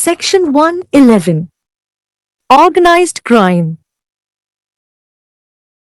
Section 111. Organized crime.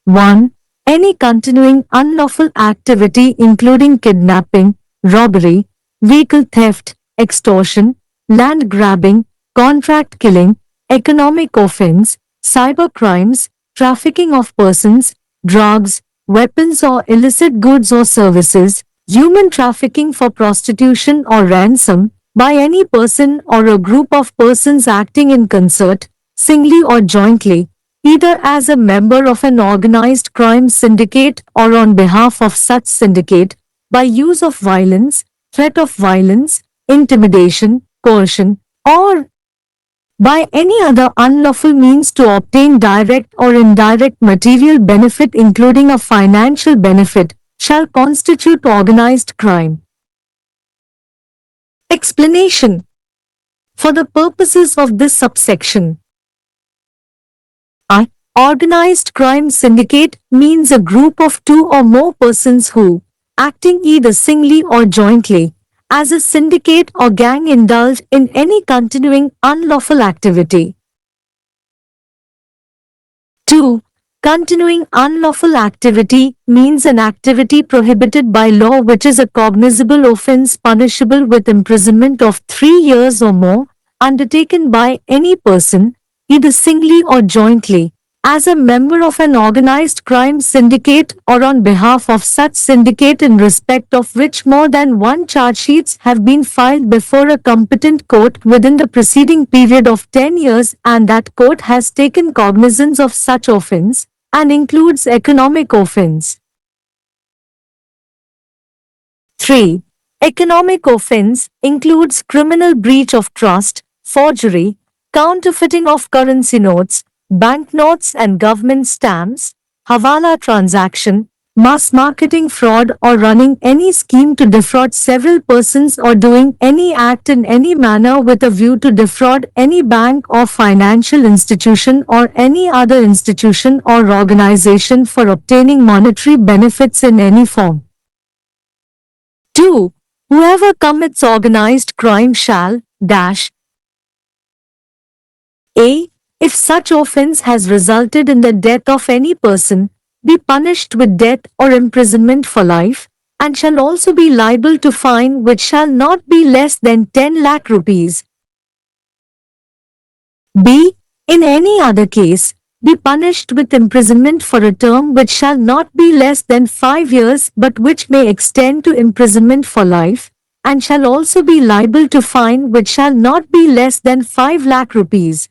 1. Any continuing unlawful activity including kidnapping, robbery, vehicle theft, extortion, land grabbing, contract killing, economic offense, cyber crimes, trafficking of persons, drugs, weapons or illicit goods or services, human trafficking for prostitution or ransom, by any person or a group of persons acting in concert, singly or jointly, either as a member of an organized crime syndicate or on behalf of such syndicate, by use of violence, threat of violence, intimidation, coercion, or by any other unlawful means to obtain direct or indirect material benefit including a financial benefit, shall constitute organized crime. Explanation. For the purposes of this subsection, I. Organized crime syndicate means a group of two or more persons who, acting either singly or jointly, as a syndicate or gang indulge in any continuing unlawful activity. 2. Continuing unlawful activity means an activity prohibited by law which is a cognizable offense punishable with imprisonment of 3 years or more, undertaken by any person, either singly or jointly, as a member of an organized crime syndicate or on behalf of such syndicate in respect of which more than one charge sheets have been filed before a competent court within the preceding period of 10 years and that court has taken cognizance of such offense, and includes economic offense. 3. Economic offense includes criminal breach of trust, forgery, counterfeiting of currency notes, banknotes and government stamps, hawala transaction, mass marketing fraud or running any scheme to defraud several persons or doing any act in any manner with a view to defraud any bank or financial institution or any other institution or organization for obtaining monetary benefits in any form. 2. Whoever commits organized crime shall, a. If such offense has resulted in the death of any person, be punished with death or imprisonment for life, and shall also be liable to fine which shall not be less than 10 lakh rupees. B. In any other case, be punished with imprisonment for a term which shall not be less than 5 years but which may extend to imprisonment for life, and shall also be liable to fine which shall not be less than 5 lakh rupees.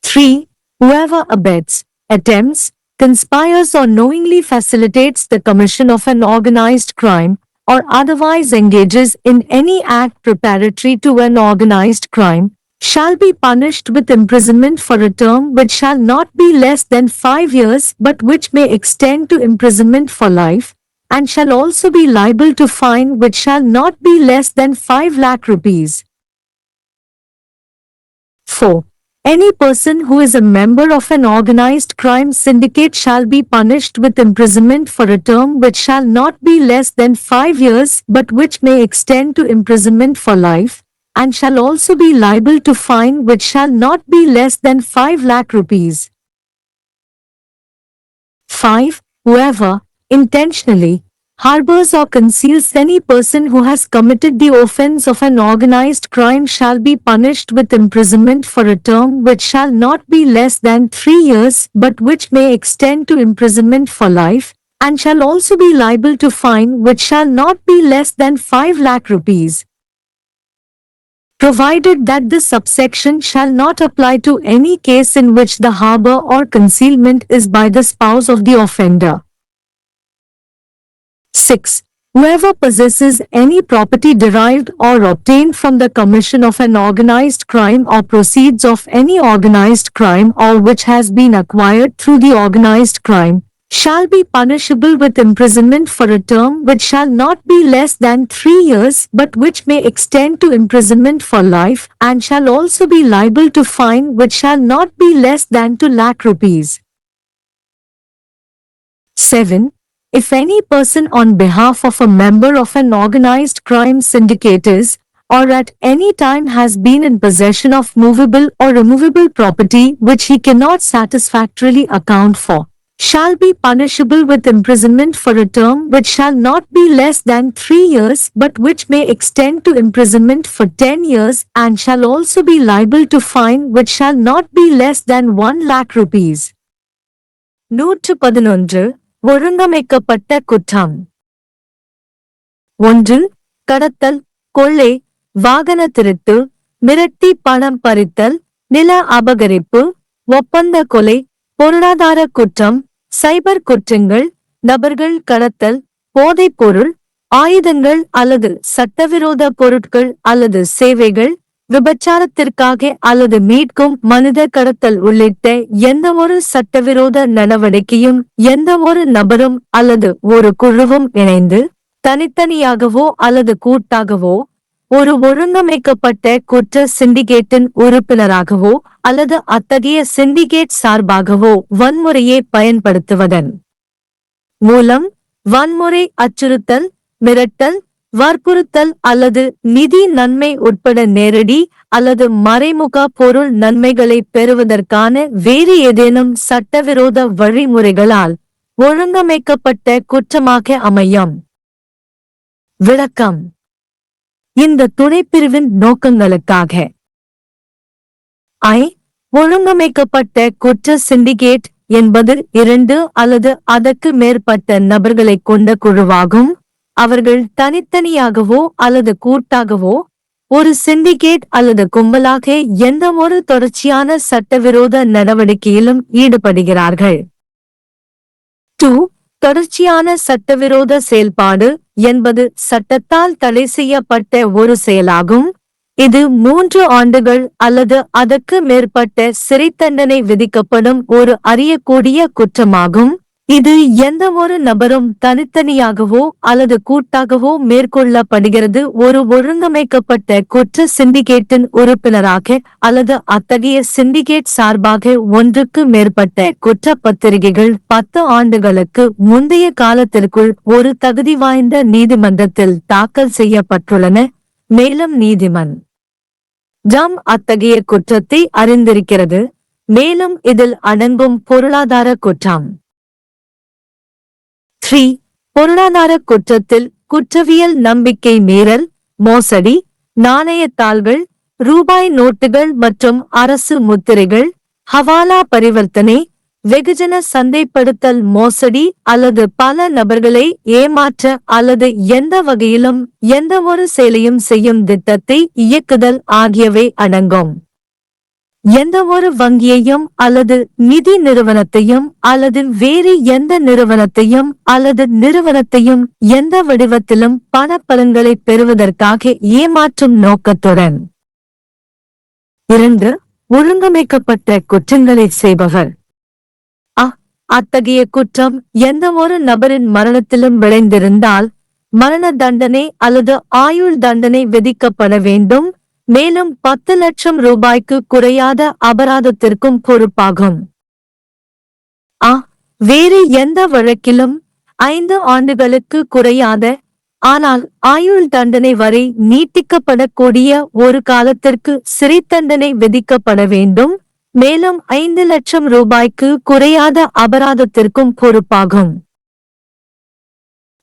3. Whoever abets, attempts, conspires or knowingly facilitates the commission of an organized crime, or otherwise engages in any act preparatory to an organized crime, shall be punished with imprisonment for a term which shall not be less than 5 years but which may extend to imprisonment for life, and shall also be liable to fine which shall not be less than 5 lakh rupees. 4. Any person who is a member of an organized crime syndicate shall be punished with imprisonment for a term which shall not be less than 5 years but which may extend to imprisonment for life, and shall also be liable to fine which shall not be less than 5 lakh rupees. 5. Whoever, intentionally, harbors or conceals any person who has committed the offense of an organized crime shall be punished with imprisonment for a term which shall not be less than 3 years but which may extend to imprisonment for life, and shall also be liable to fine which shall not be less than 5 lakh rupees. Provided that this subsection shall not apply to any case in which the harbor or concealment is by the spouse of the offender. 6. Whoever possesses any property derived or obtained from the commission of an organized crime or proceeds of any organized crime or which has been acquired through the organized crime, shall be punishable with imprisonment for a term which shall not be less than 3 years but which may extend to imprisonment for life, and shall also be liable to fine which shall not be less than 2 lakh rupees. 7. If any person on behalf of a member of an organized crime syndicate is, or at any time has been in possession of movable or removable property which he cannot satisfactorily account for, shall be punishable with imprisonment for a term which shall not be less than 3 years but which may extend to imprisonment for 10 years and shall also be liable to fine which shall not be less than 1 lakh rupees. 111 ஒழுங்கமைக்கப்பட்ட குற்றம். 1. கடத்தல், கொள்ளை, வாகன திருட்டு, மிரட்டி பணம் பறித்தல், நில அபகரிப்பு, ஒப்பந்த கொலை, பொருளாதார குற்றம், சைபர் குற்றங்கள், நபர்கள் கடத்தல், போதைப் பொருள், ஆயுதங்கள் அல்லது சட்டவிரோத பொருட்கள் அல்லது சேவைகள், விபச்சாரத்திற்காக அல்லது மீட்கும் மனித கடத்தல் உள்ளிட்ட எந்தவொரு சட்டவிரோத நடவடிக்கையும் எந்தவொரு நபரும் அல்லது ஒரு குழுவும் இணைந்து தனித்தனியாகவோ அல்லது கூட்டாகவோ ஒரு ஒழுங்கமைக்கப்பட்ட குற்ற சிண்டிகேட்டின் உறுப்பினராகவோ அல்லது அத்தகைய சிண்டிகேட் சார்பாகவோ வன்முறையை பயன்படுத்துவதன் மூலம் வன்முறை, அச்சுறுத்தல், மிரட்டல், வற்புறுத்தல் அல்லது நிதி நன்மை உட்பட நேரடி அல்லது மறைமுக பொருள் நன்மைகளை பெறுவதற்கான வேறு ஏதேனும் சட்டவிரோத வழிமுறைகளால் ஒழுங்கமைக்கப்பட்ட குற்றமாக அமையும். விளக்கம். இந்த துணைப்பிரிவின் நோக்கங்களுக்காக ஒழுங்கமைக்கப்பட்ட குற்ற சிண்டிகேட் என்பது 2 அல்லது அதற்கு மேற்பட்ட நபர்களைக் கொண்ட குழுவாகும். அவர்கள் தனித்தனியாகவோ அல்லது கூட்டாகவோ ஒரு சிண்டிகேட் அல்லது கும்பலாக எந்தவொரு தொடர்ச்சியான சட்டவிரோத நடவடிக்கையிலும் ஈடுபடுகிறார்கள். 2. தொடர்ச்சியான சட்டவிரோத செயல்பாடு என்பது சட்டத்தால் தடை செய்யப்பட்ட ஒரு செயலாகும். இது 3 ஆண்டுகள் அல்லது அதற்கு மேற்பட்ட சிறைத் தண்டனை விதிக்கப்படும் ஒரு அறியக்கூடிய குற்றமாகும். இது எந்தவொரு நபரும் தனித்தனியாகவோ அல்லது கூட்டாகவோ மேற்கொள்ளப்படுகிறது. ஒரு ஒழுங்கமைக்கப்பட்ட குற்ற சிண்டிகேட்டின் உறுப்பினராக அல்லது அத்தகைய சிண்டிகேட் சார்பாக ஒன்றுக்கு மேற்பட்ட குற்றப்பத்திரிகைகள் 10 ஆண்டுகளுக்கு முந்தைய காலத்திற்குள் ஒரு தகுதி வாய்ந்த நீதிமன்றத்தில் தாக்கல் செய்யப்பட்டுள்ளன. மேலும் நீதிமன்றம் அத்தகைய குற்றத்தை அறிந்திருக்கிறது. மேலும் இதில் அடங்கும் பொருளாதார குற்றம். 3. பொருளாதார குற்றத்தில் குற்றவியல் நம்பிக்கை மீறல், மோசடி, நாணயத்தாள்கள், ரூபாய் நோட்டுகள் மற்றும் அரசு முத்திரைகள், ஹவாலா பரிவர்த்தனை, வெகுஜன சந்தைப்படுத்தல், மோசடி அல்லது பல நபர்களை ஏமாற்ற அல்லது எந்த வகையிலும் எந்தவொரு செயலையும் செய்யும் திட்டத்தை இயக்குதல் ஆகியவை அடங்கும். எந்தவொரு வங்கியையும் அல்லது நிதி நிறுவனத்தையும் அல்லது வேறு எந்த நிறுவனத்தையும் அல்லது நிறுவனத்தையும் எந்த வடிவத்திலும் பணப்பலன்களை பெறுவதற்காக ஏமாற்றும் நோக்கத்துடன். 2. ஒழுங்கமைக்கப்பட்ட குற்றங்களை செய்பவர். அத்தகைய குற்றம் எந்தவொரு நபரின் மரணத்திலும் விளைந்திருந்தால் மரண தண்டனை அல்லது ஆயுள் தண்டனை விதிக்கப்பட வேண்டும். மேலும் 10 லட்சம் ரூபாய்க்கு குறையாத அபராதத்திற்கும் பொறுப்பாகும். வேறு எந்த வழக்கிலும் 5 ஆண்டுகளுக்கு குறையாத ஆனால் ஆயுள் தண்டனை வரை நீட்டிக்கப்படக்கூடிய ஒரு காலத்திற்கு சிறை தண்டனை விதிக்கப்பட வேண்டும். மேலும் 5 லட்சம் ரூபாய்க்கு குறையாத அபராதத்திற்கும் பொறுப்பாகும்.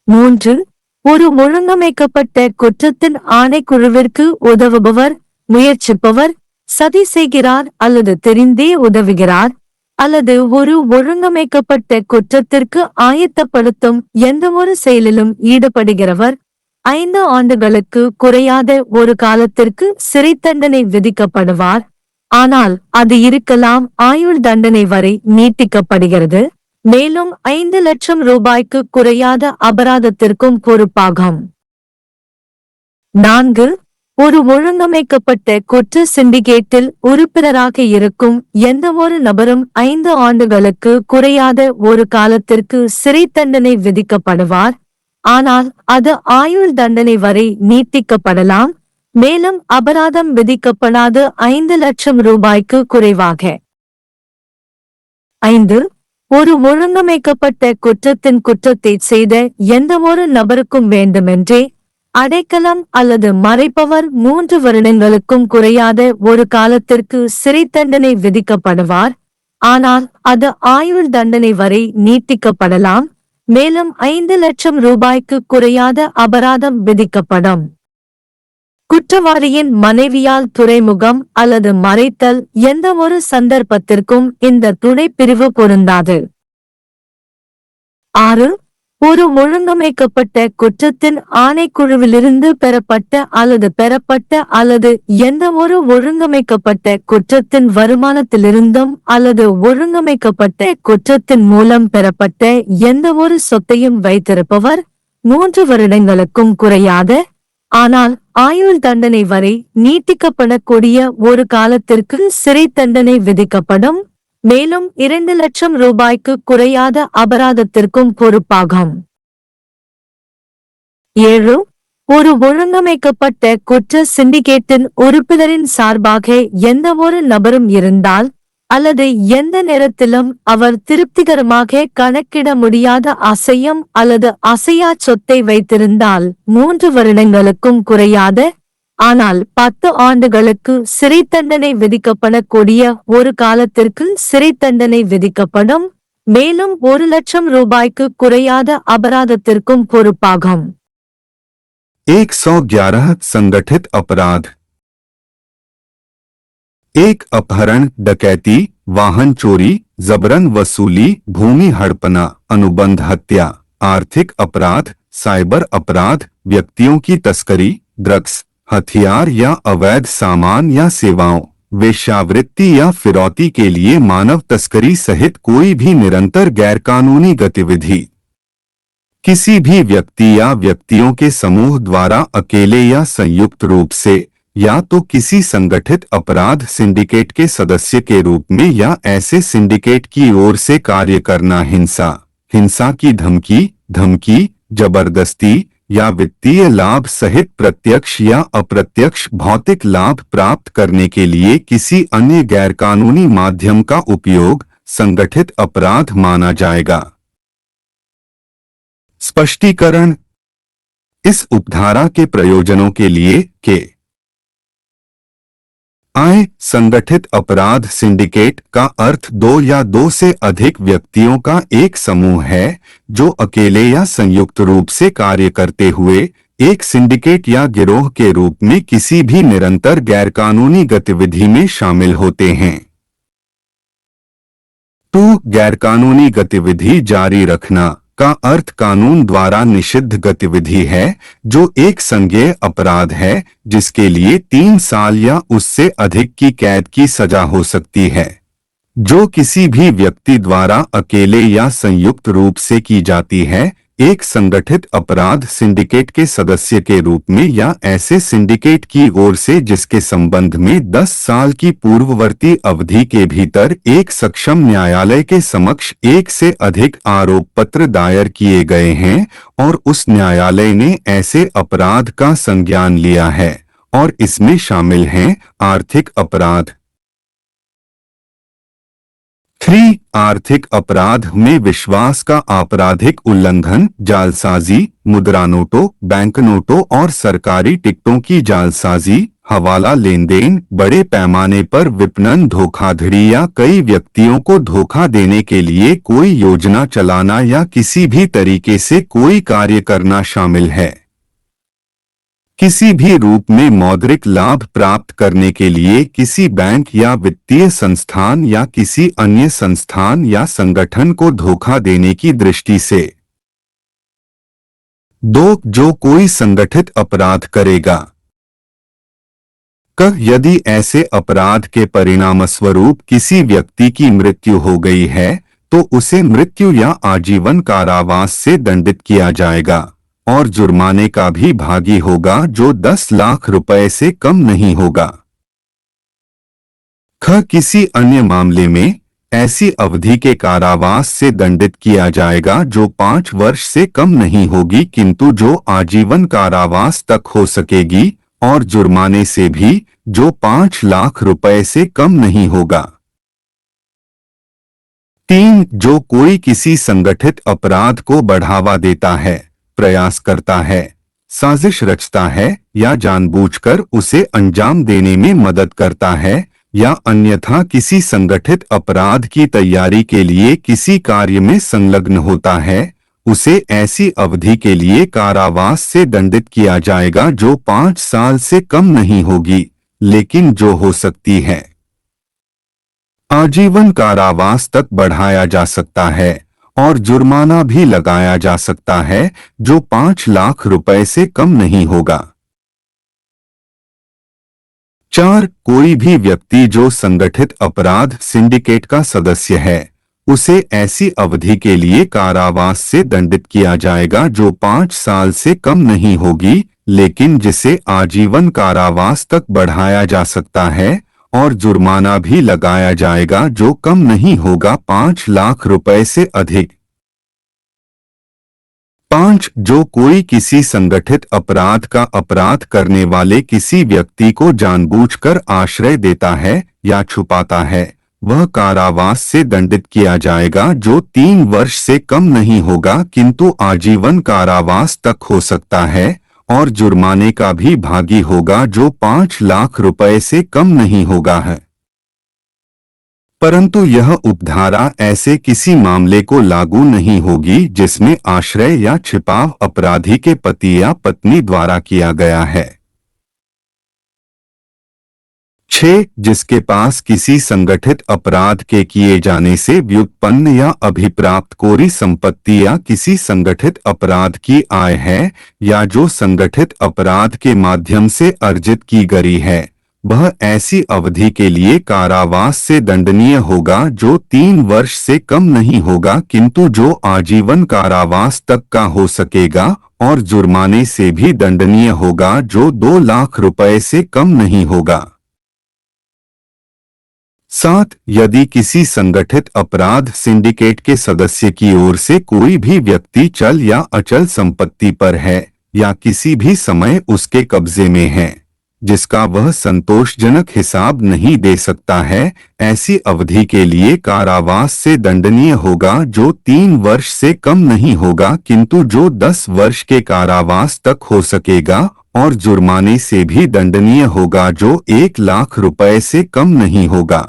3. ஒரு ஒழுங்கமைக்கப்பட்ட குற்றத்தின் ஆணைக்குழுவிற்கு உதவுபவர், முயற்சிப்பவர், சதி செய்கிறார் அல்லது தெரிந்தே உதவுகிறார் அல்லது ஒரு ஒழுங்கமைக்கப்பட்ட குற்றத்திற்கு ஆயத்தப்படுத்தும் எந்தவொரு செயலிலும் ஈடுபடுகிறவர் 5 ஆண்டுகளுக்கு குறையாத ஒரு காலத்திற்கு சிறை தண்டனை விதிக்கப்படுவார். ஆனால் அது இருக்கலாம் ஆயுள் தண்டனை வரை நீட்டிக்கப்படுகிறது. மேலும் 5 லட்சம் ரூபாய்க்கு குறையாத அபராதத்திற்கும் பொறுப்பாகும். 4. ஒரு ஒழுங்கமைக்கப்பட்ட குற்ற சிண்டிகேட்டில் உறுப்பினராக இருக்கும் எந்தவொரு நபரும் 5 ஆண்டுகளுக்கு குறையாத ஒரு காலத்திற்கு சிறை தண்டனை விதிக்கப்படுவார். ஆனால் அது ஆயுள் தண்டனை வரை நீட்டிக்கப்படலாம். மேலும் அபராதம் விதிக்கப்படாது 5 லட்சம் ரூபாய்க்கு குறைவாக. 5. ஒரு ஒழுங்கமைக்கப்பட்ட குற்றத்தின் குற்றத்தை செய்த எந்தவொரு நபருக்கும் வேண்டுமென்றே அடைக்கலம் அல்லது மறைப்பவர் 3 வருடங்களுக்கும் குறையாத ஒரு காலத்திற்கு சிறை தண்டனை விதிக்கப்படுவார். ஆனால் அது ஆயுள் தண்டனை வரை நீட்டிக்கப்படலாம். மேலும் 5 லட்சம் ரூபாய்க்கு குறையாத அபராதம் விதிக்கப்படும். குற்றவாளியின் மனைவியால் துறைமுகம் அல்லது மறைத்தல் எந்த ஒரு சந்தர்ப்பத்திற்கும் இந்த துணைப்பிரிவு பொருந்தாது. 6. ஒரு ஒழுங்கமைக்கப்பட்ட குற்றத்தின் ஆணைக்குழுவிலிருந்து பெறப்பட்ட அல்லது எந்த ஒரு ஒழுங்கமைக்கப்பட்ட குற்றத்தின் வருமானத்திலிருந்தும் அல்லது ஒழுங்கமைக்கப்பட்ட குற்றத்தின் மூலம் பெறப்பட்ட எந்த ஒரு சொத்தையும் வைத்திருப்பவர் 3 வருடங்களுக்கும் குறையாத ஆனால் ஆயுள் தண்டனை வரை நீட்டிக்கப்படக்கூடிய ஒரு காலத்திற்கு சிறை தண்டனை விதிக்கப்படும். மேலும் 2 லட்சம் ரூபாய்க்கு குறையாத அபராதத்திற்கும் பொறுப்பாகும். 7. ஒரு ஒழுங்கமைக்கப்பட்ட குற்ற சிண்டிகேட்டின் உறுப்பினரின் சார்பாக எந்த ஒரு நபரும் இருந்தால் அல்லது எந்த நேரத்திலும் அவர் திருப்திகரமாக கணக்கிட முடியாத அசையும் அல்லது அசையா சொத்தை வைத்திருந்தால் 3 வருடங்களுக்கும் குறையாத ஆனால் 10 ஆண்டுகளுக்கு சிறை தண்டனை விதிக்கப்படக்கூடிய ஒரு காலத்திற்கு சிறை தண்டனை விதிக்கப்படும். மேலும் 1 லட்சம் ரூபாய்க்கு குறையாத அபராதத்திற்கும் பொறுப்பாகும். 111 संगठित अपराध। 1. अपहरण, डकैती, वाहन चोरी, जबरन वसूली, भूमि हड़पना, अनुबंध हत्या। आर्थिक अपराध, साइबर अपराध, व्यक्तियों की तस्करी, ड्रग्स, हथियार या अवैध सामान या सेवाओं, वेश्यावृत्ति या फिरौती के लिए मानव तस्करी सहित कोई भी निरंतर गैरकानूनी गतिविधि। किसी भी व्यक्ति या व्यक्तियों के समूह द्वारा अकेले या संयुक्त रूप से या तो किसी संगठित अपराध सिंडिकेट के सदस्य के रूप में या ऐसे सिंडिकेट की ओर से कार्य करना, हिंसा की धमकी, जबरदस्ती या वित्तीय लाभ सहित प्रत्यक्ष या अप्रत्यक्ष भौतिक लाभ प्राप्त करने के लिए किसी अन्य गैरकानूनी माध्यम का उपयोग संगठित अपराध माना जाएगा। स्पष्टीकरण। इस उपधारा के प्रयोजनों के लिए आय संगठित अपराध सिंडिकेट का अर्थ 2 या 2 से अधिक व्यक्तियों का एक समूह है जो अकेले या संयुक्त रूप से कार्य करते हुए एक सिंडिकेट या गिरोह के रूप में किसी भी निरंतर गैरकानूनी गतिविधि में शामिल होते हैं। 2. गैरकानूनी गतिविधि जारी रखना का अर्थ कानून द्वारा निषिद्ध गतिविधि है जो एक संज्ञेय अपराध है जिसके लिए 3 साल या उससे अधिक की कैद की सजा हो सकती है, जो किसी भी व्यक्ति द्वारा अकेले या संयुक्त रूप से की जाती है एक संगठित अपराध सिंडिकेट के सदस्य के रूप में या ऐसे सिंडिकेट की ओर से जिसके संबंध में 10 साल की पूर्ववर्ती अवधि के भीतर एक सक्षम न्यायालय के समक्ष एक से अधिक आरोप पत्र दायर किए गए हैं और उस न्यायालय ने ऐसे अपराध का संज्ञान लिया है और इसमें शामिल हैं आर्थिक अपराध। 3. आर्थिक अपराध में विश्वास का आपराधिक उल्लंघन, जालसाजी, मुद्रा नोटों, बैंक नोटों और सरकारी टिकटों की जालसाजी, हवाला लेन देन, बड़े पैमाने पर विपणन धोखाधड़ी या कई व्यक्तियों को धोखा देने के लिए कोई योजना चलाना या किसी भी तरीके से कोई कार्य करना शामिल है। किसी भी रूप में मौद्रिक लाभ प्राप्त करने के लिए किसी बैंक या वित्तीय संस्थान या किसी अन्य संस्थान या संगठन को धोखा देने की दृष्टि से। 2. जो कोई संगठित अपराध करेगा। यदि ऐसे अपराध के परिणामस्वरूप किसी व्यक्ति की मृत्यु हो गई है तो उसे मृत्यु या आजीवन कारावास से दंडित किया जाएगा और जुर्माने का भी भागी होगा जो 10 लाख रुपए से कम नहीं होगा। किसी अन्य मामले में ऐसी अवधि के कारावास से दंडित किया जाएगा जो 5 वर्ष से कम नहीं होगी किंतु जो आजीवन कारावास तक हो सकेगी और जुर्माने से भी जो 5 लाख रुपए से कम नहीं होगा। 3. जो कोई किसी संगठित अपराध को बढ़ावा देता है, प्रयास करता है साजिश रचता है या जानबूझकर उसे अंजाम देने में मदद करता है या अन्यथा किसी संगठित अपराध की तैयारी के लिए किसी कार्य में संलग्न होता है, उसे ऐसी अवधि के लिए कारावास से दंडित किया जाएगा जो 5 साल से कम नहीं होगी, लेकिन जो हो सकती है आजीवन कारावास तक बढ़ाया जा सकता है और जुर्माना भी लगाया जा सकता है जो 5 लाख रुपए से कम नहीं होगा। 4. कोई भी व्यक्ति जो संगठित अपराध सिंडिकेट का सदस्य है, उसे ऐसी अवधि के लिए कारावास से दंडित किया जाएगा जो 5 साल से कम नहीं होगी, लेकिन जिसे आजीवन कारावास तक बढ़ाया जा सकता है और जुर्माना भी लगाया जाएगा जो कम नहीं होगा 5 लाख रुपए से अधिक। 5. जो कोई किसी संगठित अपराध का अपराध करने वाले किसी व्यक्ति को जानबूझकर आश्रय देता है या छुपाता है, वह कारावास से दंडित किया जाएगा जो 3 वर्ष से कम नहीं होगा किंतु आजीवन कारावास तक हो सकता है और जुर्माने का भी भागी होगा जो 5 लाख रुपए से कम नहीं होगा है। परंतु यह उपधारा ऐसे किसी मामले को लागू नहीं होगी जिसमें आश्रय या छिपाव अपराधी के पति या पत्नी द्वारा किया गया है। 6. जिसके पास किसी संगठित अपराध के किए जाने से व्युत्पन्न या अभिप्राप्त कोरी संपत्ति या किसी संगठित अपराध की आय है या जो संगठित अपराध के माध्यम से अर्जित की गई है, वह ऐसी अवधि के लिए कारावास से दंडनीय होगा जो 3 वर्ष से कम नहीं होगा किंतु जो आजीवन कारावास तक का हो सकेगा और जुर्माने से भी दंडनीय होगा जो 2 लाख रुपए से कम नहीं होगा। 7. यदि किसी संगठित अपराध सिंडिकेट के सदस्य की ओर से कोई भी व्यक्ति चल या अचल संपत्ति पर है या किसी भी समय उसके कब्जे में है जिसका वह संतोषजनक हिसाब नहीं दे सकता है, ऐसी अवधि के लिए कारावास से दंडनीय होगा जो 3 वर्ष से कम नहीं होगा किंतु जो 10 वर्ष के कारावास तक हो सकेगा और जुर्माने से भी दंडनीय होगा जो 1 लाख रुपए से कम नहीं होगा।